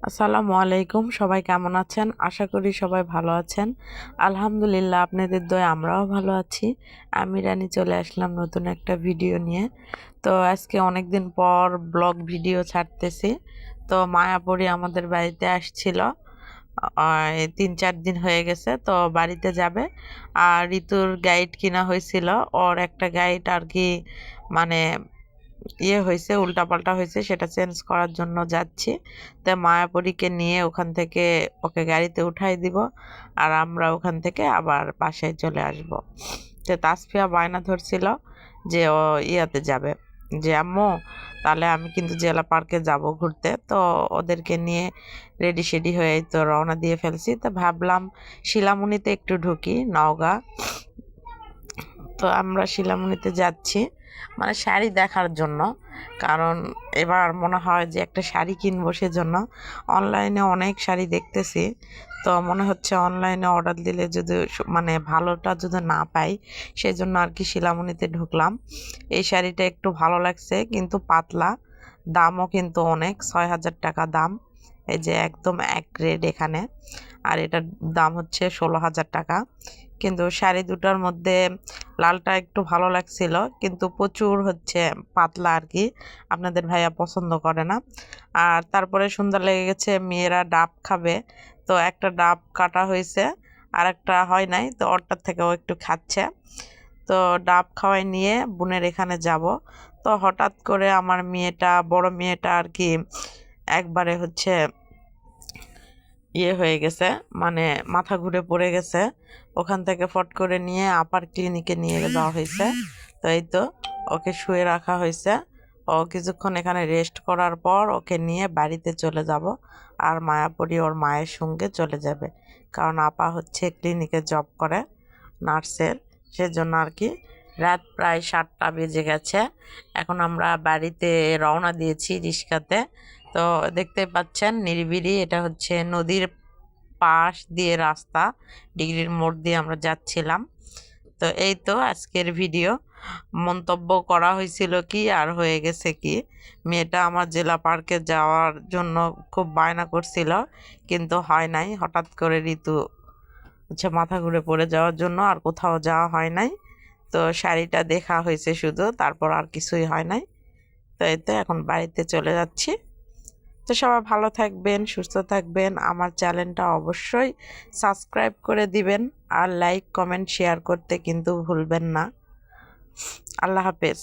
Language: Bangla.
আসসালামু আলাইকুম, সবাই কেমন আছেন? আশা করি সবাই ভালো আছেন। আলহামদুলিল্লাহ, আপনাদের দয়ায় আমরাও ভালো আছি। আমি রানী চলে আসলাম নতুন একটা ভিডিও নিয়ে। তো আজকে অনেক দিন পর ব্লগ ভিডিও ছাড়তেছি। তো মায়াপুরী আমাদের বাড়িতে আসছিল। 3-4 দিন হয়ে গেছে, তো বাড়িতে যাবে। আর ঋতুর গাইড কিনা হয়েছিল, ওর একটা গাইড আর কি মানে হয়েছে, উল্টাপাল্টা হয়েছে, সেটা চেঞ্জ করার জন্য যাচ্ছি। তাই মায়াপরীকে নিয়ে ওখান থেকে ওকে গাড়িতে উঠাই দিব, আর আমরা ওখান থেকে আবার বাসায় চলে আসব। তো তাসফিয়া বায়না ধরছিল যে ও ইয়াতে যাবে, যে আম্মু তাহলে আমি কিন্তু জেলা পার্কে যাব ঘুরতে। তো ওদেরকে নিয়ে রেডি শেডি হয়ে তো রওনা দিয়ে ফেলছি। তো ভাবলাম শিলামণিতে একটু ঢুকি, নওগাঁ। তো আমরা শিলামণিতে যাচ্ছি মানে শাড়ি দেখার জন্য, কারণ এবার মনে হয় যে একটা শাড়ি কিনবো। সেজন্য অনলাইনে অনেক শাড়ি দেখতেছি, তো মনে হচ্ছে অনলাইনে অর্ডার দিলে যদি মানে ভালোটা যদি না পাই, সেজন্য আর কি শিলামণিতে ঢুকলাম। এই শাড়িটা একটু ভালো লাগছে, কিন্তু পাতলা, দামও কিন্তু অনেক, 6,000 টাকা দাম। এই যে একদম এক গ্রেড এখানে, আর এটার দাম হচ্ছে 16,000 টাকা। কিন্তু শাড়ি দুটার মধ্যে লালটা একটু ভালো লাগছিল, কিন্তু প্রচুর হচ্ছে পাতলা আর কি, আপনাদের ভাইয়া পছন্দ করে না। আর তারপরে সুন্দর লেগে গেছে, মেয়েরা ডাব খাবে, তো একটা ডাব কাটা হয়েছে, আর একটা হয় নাই, তো ওরটার থেকেও একটু খাচ্ছে। তো ডাব খাওয়াই নিয়ে বোনের এখানে যাব। তো হঠাৎ করে আমার বড় মেয়েটা আর কি একবারে হচ্ছে হয়ে গেছে, মানে মাথা ঘুরে পড়ে গেছে। ওখান থেকে ফট করে নিয়ে আপার ক্লিনিকে নিয়ে যাওয়া হয়েছে। তো এই তো ওকে শুয়ে রাখা হয়েছে। ও কিছুক্ষণ এখানে রেস্ট করার পর ওকে নিয়ে বাড়িতে চলে যাব, আর মায়াপুরী ওর মায়ের সঙ্গে চলে যাবে, কারণ আপা হচ্ছে ক্লিনিকে জব করে, নার্সের। সেজন্য আর কি রাত প্রায় 7টা বেজে গেছে। এখন আমরা বাড়িতে রওনা দিয়েছি রিক্সাতে। তো দেখতে পাচ্ছেন নিরিবিলি, এটা হচ্ছে নদীর পাশ দিয়ে রাস্তা, ডিগ্রির মোড় দিয়ে আমরা যাচ্ছিলাম। তো এই তো আজকের ভিডিও। মন্তব্য করা হয়েছিল কি আর হয়ে গেছে কি, মেয়েটা আমার জেলা পার্কে যাওয়ার জন্য খুব বায়না করছিল, কিন্তু হয় নাই। হঠাৎ করে ঋতু হচ্ছে মাথা ঘুরে পড়ে যাওয়ার জন্য আর কোথাও যাওয়া হয় নাই। তো শাড়িটা দেখা হয়েছে শুধু, তারপর আর কিছুই হয় নাই। তো এই তো এখন বাড়িতে চলে যাচ্ছি। তো সবাই ভালো থাকবেন, সুস্থ থাকবেন। আমার চ্যানেলটা অবশ্যই সাবস্ক্রাইব করে দিবেন, আর লাইক কমেন্ট শেয়ার করতে কিন্তু ভুলবেন না। আল্লাহ হাফেজ।